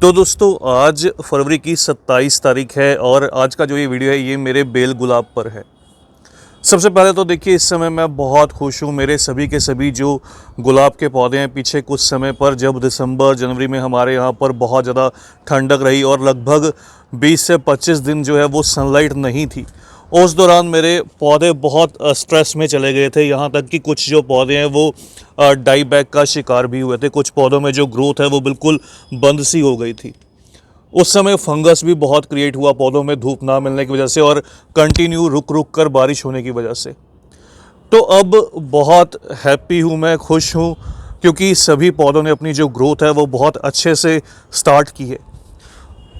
तो दोस्तों आज फरवरी की 27 तारीख है और आज का जो ये वीडियो है ये मेरे बेल गुलाब पर है। सबसे पहले तो देखिए इस समय मैं बहुत खुश हूँ। मेरे सभी के सभी जो गुलाब के पौधे हैं, पीछे कुछ समय पर जब दिसंबर जनवरी में हमारे यहाँ पर बहुत ज़्यादा ठंडक रही और लगभग 20 से 25 दिन जो है वो सनलाइट नहीं थी, उस दौरान मेरे पौधे बहुत स्ट्रेस में चले गए थे। यहाँ तक कि कुछ जो पौधे हैं वो डाई बैक का शिकार भी हुए थे। कुछ पौधों में जो ग्रोथ है वो बिल्कुल बंद सी हो गई थी। उस समय फंगस भी बहुत क्रिएट हुआ पौधों में धूप ना मिलने की वजह से और कंटिन्यू रुक रुक कर बारिश होने की वजह से। तो अब बहुत हैप्पी हूँ, मैं खुश हूँ, क्योंकि सभी पौधों ने अपनी जो ग्रोथ है वो बहुत अच्छे से स्टार्ट की है।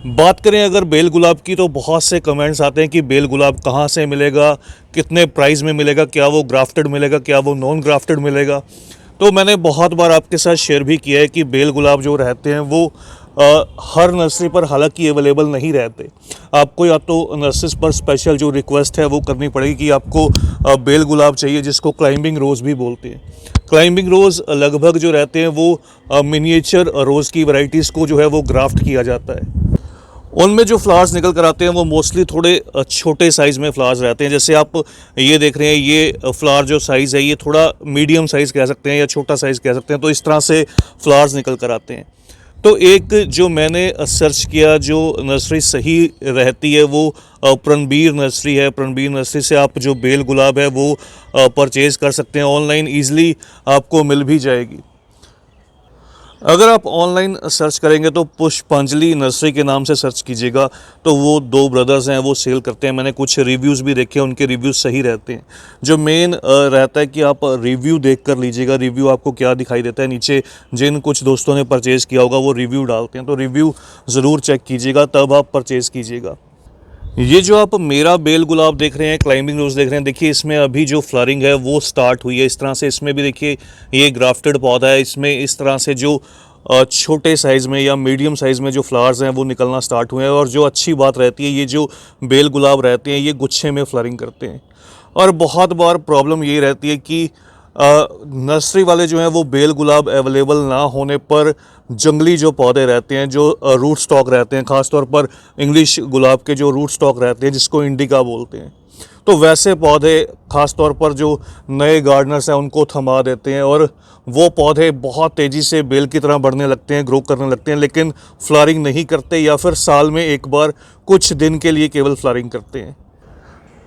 बात करें अगर बेल गुलाब की, तो बहुत से कमेंट्स आते हैं कि बेल गुलाब कहाँ से मिलेगा, कितने प्राइस में मिलेगा, क्या वो ग्राफ्टेड मिलेगा, क्या वो नॉन ग्राफ्टेड मिलेगा। तो मैंने बहुत बार आपके साथ शेयर भी किया है कि बेल गुलाब जो रहते हैं वो हर नर्सरी पर हालांकि अवेलेबल नहीं रहते। आपको या तो नर्सरीज पर स्पेशल जो रिक्वेस्ट है वो करनी पड़ेगी कि आपको बेल गुलाब चाहिए, जिसको क्लाइंबिंग रोज़ भी बोलते हैं। क्लाइंबिंग रोज़ लगभग जो रहते हैं वो मिनिएचर रोज़ की वैरायटीज़ को जो है वो ग्राफ्ट किया जाता है। उनमें जो फ्लावर्स निकल कर आते हैं वो मोस्टली थोड़े छोटे साइज़ में फ्लावर्स रहते हैं। जैसे आप ये देख रहे हैं, ये फ्लावर जो साइज़ है ये थोड़ा मीडियम साइज़ कह सकते हैं या छोटा साइज़ कह सकते हैं। तो इस तरह से फ्लावर्स निकल कर आते हैं। तो एक जो मैंने सर्च किया जो नर्सरी सही रहती है वो प्रणबीर नर्सरी है। प्रणबीर नर्सरी से आप जो बेल गुलाब है वो परचेज़ कर सकते हैं। ऑनलाइन ईज़िली आपको मिल भी जाएगी। अगर आप ऑनलाइन सर्च करेंगे तो पुष्पांजलि नर्सरी के नाम से सर्च कीजिएगा, तो वो दो ब्रदर्स हैं, वो सेल करते हैं। मैंने कुछ रिव्यूज़ भी देखे, उनके रिव्यूज़ सही रहते हैं। जो मेन रहता है कि आप रिव्यू देख कर लीजिएगा, रिव्यू आपको क्या दिखाई देता है। नीचे जिन कुछ दोस्तों ने परचेज़ किया होगा वो रिव्यू डालते हैं, तो रिव्यू ज़रूर चेक कीजिएगा, तब आप परचेज़ कीजिएगा। ये जो आप मेरा बेल गुलाब देख रहे हैं, क्लाइंबिंग रोज़ देख रहे हैं, देखिए इसमें अभी जो फ्लावरिंग है वो स्टार्ट हुई है। इस तरह से इसमें भी देखिए ये ग्राफ्टेड पौधा है। इसमें इस तरह से जो छोटे साइज़ में या मीडियम साइज़ में जो फ्लावर्स हैं वो निकलना स्टार्ट हुए हैं। और जो अच्छी बात रहती है, ये जो बेल गुलाब रहते हैं ये गुच्छे में फ्लावरिंग करते हैं। और बहुत बार प्रॉब्लम ये रहती है कि नर्सरी वाले जो हैं वो बेल गुलाब अवेलेबल ना होने पर जंगली जो पौधे रहते हैं, जो रूट स्टॉक रहते हैं, ख़ास तौर पर इंग्लिश गुलाब के जो रूट स्टॉक रहते हैं जिसको इंडिका बोलते हैं, तो वैसे पौधे ख़ास तौर पर जो नए गार्डनर्स हैं उनको थमा देते हैं और वो पौधे बहुत तेज़ी से बेल की तरह बढ़ने लगते हैं, ग्रो करने लगते हैं, लेकिन फ्लावरिंग नहीं करते या फिर साल में एक बार कुछ दिन के लिए केवल फ्लावरिंग करते हैं।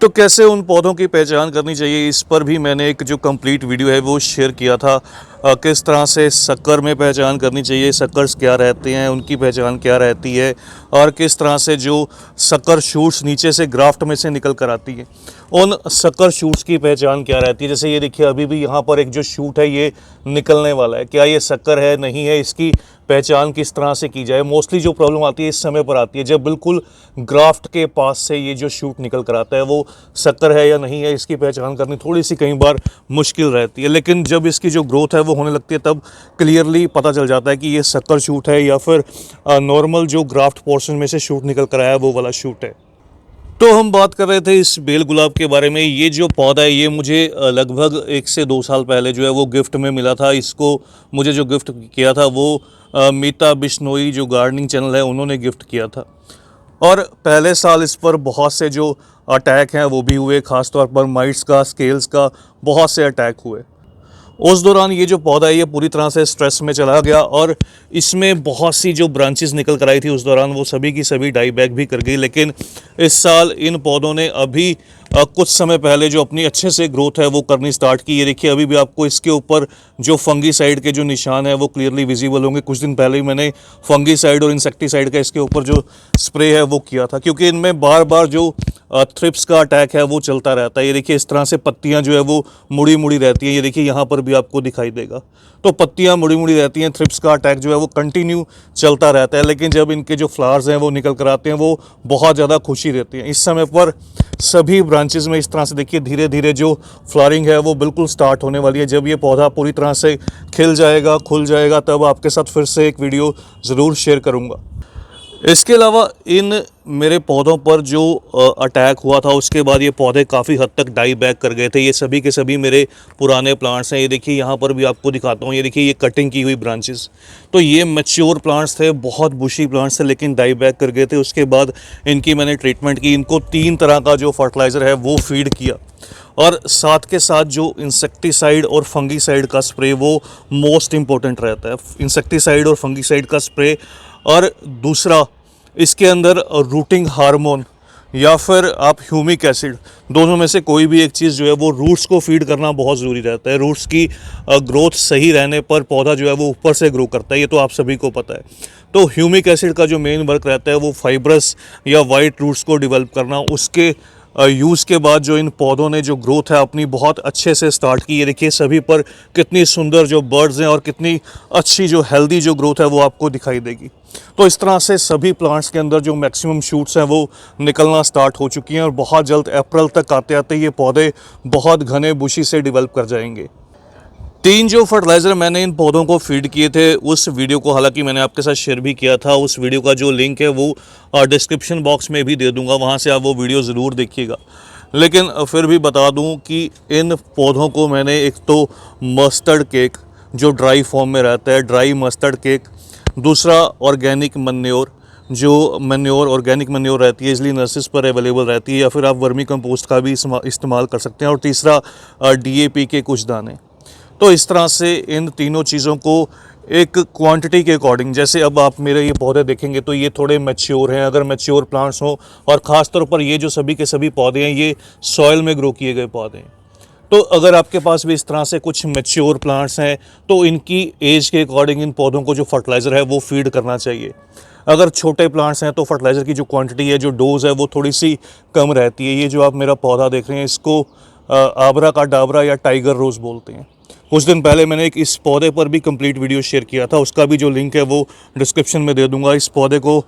तो कैसे उन पौधों की पहचान करनी चाहिए, इस पर भी मैंने एक जो कंप्लीट वीडियो है वो शेयर किया था। किस तरह से शक्कर में पहचान करनी चाहिए, शक्कर्स क्या रहते हैं, उनकी पहचान क्या रहती है, और किस तरह से जो शक्कर शूट्स नीचे से ग्राफ्ट में से निकल कर आती है, उन शक्कर शूट्स की पहचान क्या रहती है। जैसे ये देखिए अभी भी यहाँ पर एक जो शूट है ये निकलने वाला है, क्या ये शक्कर है नहीं है, इसकी पहचान किस तरह से की जाए। मोस्टली जो प्रॉब्लम आती है इस समय पर आती है जब बिल्कुल ग्राफ्ट के पास से ये जो शूट निकल कर आता है वो शक्कर है या नहीं है, इसकी पहचान करनी थोड़ी सी कई बार मुश्किल रहती है। लेकिन जब इसकी जो ग्रोथ है वो होने लगती है तब क्लियरली पता चल जाता है कि ये शक्कर शूट है या फिर नॉर्मल जो ग्राफ्ट पोर्शन में से शूट निकल कर आया वो वाला शूट है। तो हम बात कर रहे थे इस बेल गुलाब के बारे में। ये जो पौधा है ये मुझे लगभग 1 से 2 साल पहले जो है वो गिफ्ट में मिला था। इसको मुझे जो गिफ्ट किया था वो मीता बिश्नोई जो गार्डनिंग चैनल है उन्होंने गिफ्ट किया था। और पहले साल इस पर बहुत से जो अटैक हैं वो भी हुए, ख़ास तौर पर माइट्स का, स्केल्स का बहुत से अटैक हुए। उस दौरान ये जो पौधा है ये पूरी तरह से स्ट्रेस में चला गया और इसमें बहुत सी जो ब्रांचेस निकल कर आई थी उस दौरान वो सभी की सभी डाई बैक भी कर गई। लेकिन इस साल इन पौधों ने अभी कुछ समय पहले जो अपनी अच्छे से ग्रोथ है वो करनी स्टार्ट की। ये देखिए अभी भी आपको इसके ऊपर जो फंगीसाइड के जो निशान है वो क्लियरली विजिबल होंगे। कुछ दिन पहले ही मैंने फंगीसाइड और इंसेक्टिसाइड का इसके ऊपर जो स्प्रे है वो किया था, क्योंकि इनमें बार बार जो थ्रिप्स का अटैक है वो चलता रहता है। ये देखिए इस तरह से पत्तियां जो है वो मुड़ी मुड़ी रहती हैं। ये देखिए यहाँ पर भी आपको दिखाई देगा, तो पत्तियां मुड़ी मुड़ी रहती हैं। थ्रिप्स का अटैक जो है वो कंटिन्यू चलता रहता है। लेकिन जब इनके जो फ्लावर्स हैं वो निकल कर आते हैं वो बहुत ज़्यादा खुशी रहती है। इस समय पर सभी ब्रांचेस में इस तरह से देखिए धीरे धीरे जो फ्लावरिंग है वो बिल्कुल स्टार्ट होने वाली है। जब ये पौधा पूरी तरह से खिल जाएगा, खुल जाएगा, तब आपके साथ फिर से एक वीडियो ज़रूर शेयर करूँगा। इसके अलावा इन मेरे पौधों पर जो अटैक हुआ था उसके बाद ये पौधे काफ़ी हद तक डाई बैक कर गए थे। ये सभी के सभी मेरे पुराने प्लांट्स हैं। ये देखिए यहाँ पर भी आपको दिखाता हूँ, ये देखिए ये कटिंग की हुई ब्रांचेस। तो ये मैच्योर प्लांट्स थे, बहुत बुशी प्लांट्स थे, लेकिन डाई बैक कर गए थे। उसके बाद इनकी मैंने ट्रीटमेंट की, इनको 3 तरह का जो फर्टिलाइज़र है वो फीड किया, और साथ के साथ जो इंसेक्टिसाइड और फंगीसाइड का स्प्रे वो मोस्ट इम्पॉर्टेंट रहता है। इंसेक्टिसाइड और फंगीसाइड का स्प्रे, और दूसरा इसके अंदर रूटिंग हार्मोन या फिर आप ह्यूमिक एसिड, दोनों में से कोई भी एक चीज़ जो है वो रूट्स को फीड करना बहुत ज़रूरी रहता है। रूट्स की ग्रोथ सही रहने पर पौधा जो है वो ऊपर से ग्रो करता है, ये तो आप सभी को पता है। तो ह्यूमिक एसिड का जो मेन वर्क रहता है वो फाइब्रस या वाइट रूट्स को डेवलप करना। उसके यूज़ के बाद जो इन पौधों ने जो ग्रोथ है अपनी बहुत अच्छे से स्टार्ट की। ये देखिए सभी पर कितनी सुंदर जो बर्ड्स हैं और कितनी अच्छी जो हेल्दी जो ग्रोथ है वो आपको दिखाई देगी। तो इस तरह से सभी प्लांट्स के अंदर जो मैक्सिमम शूट्स हैं वो निकलना स्टार्ट हो चुकी हैं, और बहुत जल्द अप्रैल तक आते आते ये पौधे बहुत घने बुशी से डेवलप कर जाएंगे। 3 जो फर्टिलाइज़र मैंने इन पौधों को फीड किए थे उस वीडियो को हालांकि मैंने आपके साथ शेयर भी किया था। उस वीडियो का जो लिंक है वो डिस्क्रिप्शन बॉक्स में भी दे दूंगा, वहां से आप वो वीडियो ज़रूर देखिएगा। लेकिन फिर भी बता दूं कि इन पौधों को मैंने एक तो मस्टर्ड केक जो ड्राई फॉर्म में रहता है, ड्राई मस्टर्ड केक, दूसरा ऑर्गेनिक मन्योर, जो मन्योर ऑर्गेनिक मन्योर रहती है इसलिए नर्सरीज पर अवेलेबल रहती है, या फिर आप वर्मी कंपोस्ट का भी इस्तेमाल कर सकते हैं, और तीसरा DAP के कुछ दाने। तो इस तरह से इन तीनों चीज़ों को एक क्वांटिटी के अकॉर्डिंग, जैसे अब आप मेरे ये पौधे देखेंगे तो ये थोड़े मैच्योर हैं, अगर मैच्योर प्लांट्स हों, और ख़ास तौर पर ये जो सभी के सभी पौधे हैं ये सॉइल में ग्रो किए गए पौधे हैं। तो अगर आपके पास भी इस तरह से कुछ मैच्योर प्लांट्स हैं तो इनकी एज के अकॉर्डिंग इन पौधों को जो फर्टिलाइज़र है वो फीड करना चाहिए। अगर छोटे प्लांट्स हैं तो फर्टिलाइज़र की जो क्वांटिटी है, जो डोज है, वो थोड़ी सी कम रहती है। ये जो आप मेरा पौधा देख रहे हैं इसको आबरा का डाबरा या टाइगर रोज़ बोलते हैं। कुछ दिन पहले मैंने एक इस पौधे पर भी कंप्लीट वीडियो शेयर किया था, उसका भी जो लिंक है वो डिस्क्रिप्शन में दे दूंगा। इस पौधे को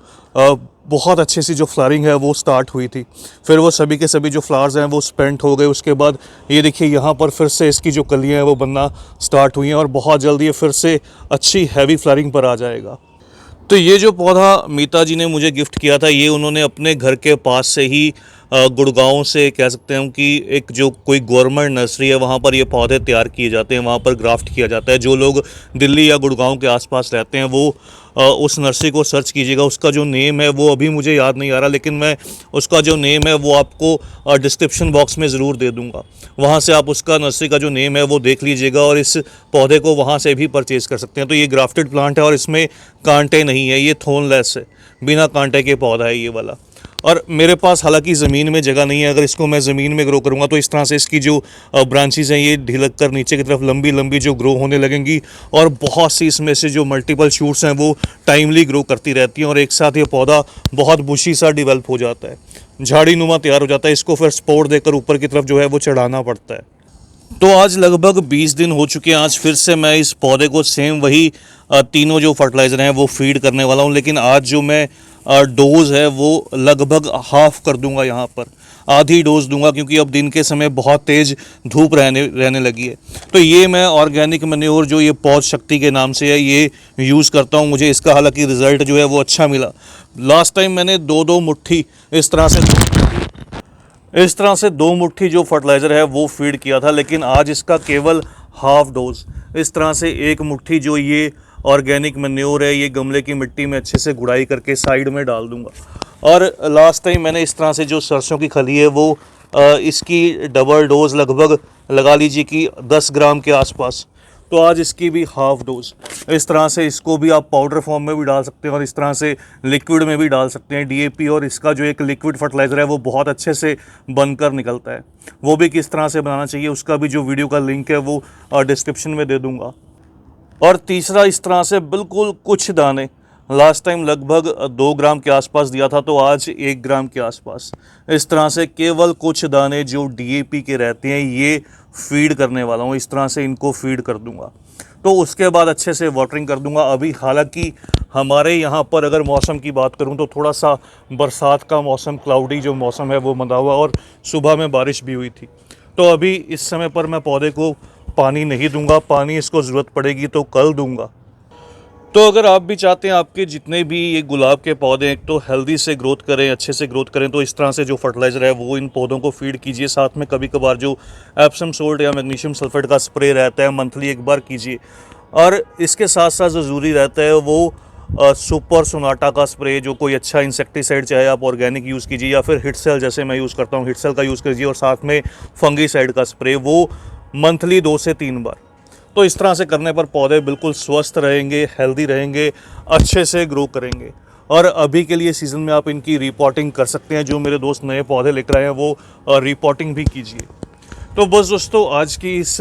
बहुत अच्छे से जो फ्लावरिंग है वो स्टार्ट हुई थी, फिर वो सभी के सभी जो फ्लावर्स हैं वो स्पेंट हो गए। उसके बाद ये देखिए यहाँ पर फिर से इसकी जो कलियाँ हैं वो बनना स्टार्ट हुई हैं, और बहुत जल्दी ये फिर से अच्छी हैवी फ्लावरिंग पर आ जाएगा। तो ये जो पौधा मीता जी ने मुझे गिफ्ट किया था, ये उन्होंने अपने घर के पास से ही गुड़गांव से कह सकते हैं कि एक जो कोई गवर्नमेंट नर्सरी है वहाँ पर ये पौधे तैयार किए जाते हैं, वहाँ पर ग्राफ्ट किया जाता है। जो लोग दिल्ली या गुड़गांव के आसपास रहते हैं वो उस नर्सरी को सर्च कीजिएगा। उसका जो नेम है वो अभी मुझे याद नहीं आ रहा, लेकिन मैं उसका जो नेम है वो आपको डिस्क्रिप्शन बॉक्स में ज़रूर दे दूँगा। वहाँ से आप उसका नर्सरी का जो नेम है वो देख लीजिएगा, और इस पौधे को वहाँ से भी परचेज़ कर सकते हैं। तो ये ग्राफ्टेड प्लांट है और इसमें कांटे नहीं है, ये थोनलेस है, बिना कांटे के पौधा है ये वाला। और मेरे पास हालांकि ज़मीन में जगह नहीं है, अगर इसको मैं ज़मीन में ग्रो करूँगा तो इस तरह से इसकी जो ब्रांचेज़ हैं ये ढिलक कर नीचे की तरफ लंबी लंबी जो ग्रो होने लगेंगी, और बहुत सी इसमें से जो मल्टीपल शूट्स हैं वो टाइमली ग्रो करती रहती हैं, और एक साथ ये पौधा बहुत बुशी सा डेवलप हो जाता है, झाड़ी नुमा तैयार हो जाता है। इसको फिर सपोर्ट देकर ऊपर की तरफ जो है वो चढ़ाना पड़ता है। तो आज लगभग 20 दिन हो चुके हैं। आज फिर से मैं इस पौधे को सेम वही तीनों जो फर्टिलाइज़र हैं वो फीड करने वाला हूं, लेकिन आज जो मैं डोज़ है वो लगभग हाफ़ कर दूंगा, यहाँ पर आधी डोज दूंगा, क्योंकि अब दिन के समय बहुत तेज़ धूप रहने लगी है। तो ये मैं ऑर्गेनिक मैन्योर जो ये पौध शक्ति के नाम से है ये यूज़ करता हूँ। मुझे इसका हालांकि रिज़ल्ट जो है वो अच्छा मिला। लास्ट टाइम मैंने 2-2 मुट्ठी इस तरह से 2 मुट्ठी जो फर्टिलाइज़र है वो फीड किया था, लेकिन आज इसका केवल हाफ डोज, इस तरह से 1 मुट्ठी जो ये ऑर्गेनिक मैन्योर है ये गमले की मिट्टी में अच्छे से गुड़ाई करके साइड में डाल दूंगा। और लास्ट टाइम मैंने इस तरह से जो सरसों की खली है वो इसकी डबल डोज लगभग लगा लीजिए कि 10 ग्राम के आसपास, तो आज इसकी भी हाफ डोज। इस तरह से इसको भी आप पाउडर फॉर्म में भी डाल सकते हैं और इस तरह से लिक्विड में भी डाल सकते हैं। DAP और इसका जो एक लिक्विड फर्टिलाइज़र है वो बहुत अच्छे से बनकर निकलता है। वो भी किस तरह से बनाना चाहिए उसका भी जो वीडियो का लिंक है वो डिस्क्रिप्शन में दे दूँगा। और तीसरा, इस तरह से बिल्कुल कुछ दाने, लास्ट टाइम लगभग 2 ग्राम के आसपास दिया था, तो आज 1 ग्राम के आसपास, इस तरह से केवल कुछ दाने जो DAP के रहते हैं ये फीड करने वाला हूँ। इस तरह से इनको फीड कर दूंगा, तो उसके बाद अच्छे से वाटरिंग कर दूंगा। अभी हालांकि हमारे यहाँ पर अगर मौसम की बात करूँ तो थोड़ा सा बरसात का मौसम, क्लाउडी जो मौसम है वो बंधा हुआ, और सुबह में बारिश भी हुई थी। तो अभी इस समय पर मैं पौधे को पानी नहीं दूंगा, पानी इसको ज़रूरत पड़ेगी तो कल दूंगा। तो अगर आप भी चाहते हैं आपके जितने भी ये गुलाब के पौधे एक तो हेल्दी से ग्रोथ करें, अच्छे से ग्रोथ करें, तो इस तरह से जो फर्टिलाइज़र है वो इन पौधों को फीड कीजिए। साथ में कभी कभार जो एप्सम सोल्ट या मैग्नीशियम सल्फेट का स्प्रे रहता है मंथली एक बार कीजिए। और इसके साथ साथ जो ज़रूरी रहता है वो सुपर सोनाटा का स्प्रे, जो कोई अच्छा इंसेक्टिसाइड, चाहे आप ऑर्गेनिक यूज़ कीजिए या फिर हिटसेल जैसे मैं यूज़ करता हूँ, हिटसेल का यूज़ कीजिए। और साथ में फंगीसाइड का स्प्रे, वो मंथली 2 से 3 बार। तो इस तरह से करने पर पौधे बिल्कुल स्वस्थ रहेंगे, हेल्दी रहेंगे, अच्छे से ग्रो करेंगे। और अभी के लिए सीज़न में आप इनकी रिपोर्टिंग कर सकते हैं। जो मेरे दोस्त नए पौधे लेकर आए हैं वो रिपोर्टिंग भी कीजिए। तो बस दोस्तों, आज की इस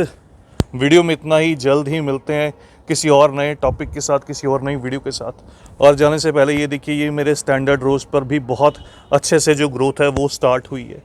वीडियो में इतना ही। जल्द ही मिलते हैं किसी और नए टॉपिक के साथ, किसी और नई वीडियो के साथ। और जाने से पहले ये देखिए, ये मेरे स्टैंडर्ड रोज़ पर भी बहुत अच्छे से जो ग्रोथ है वो स्टार्ट हुई है।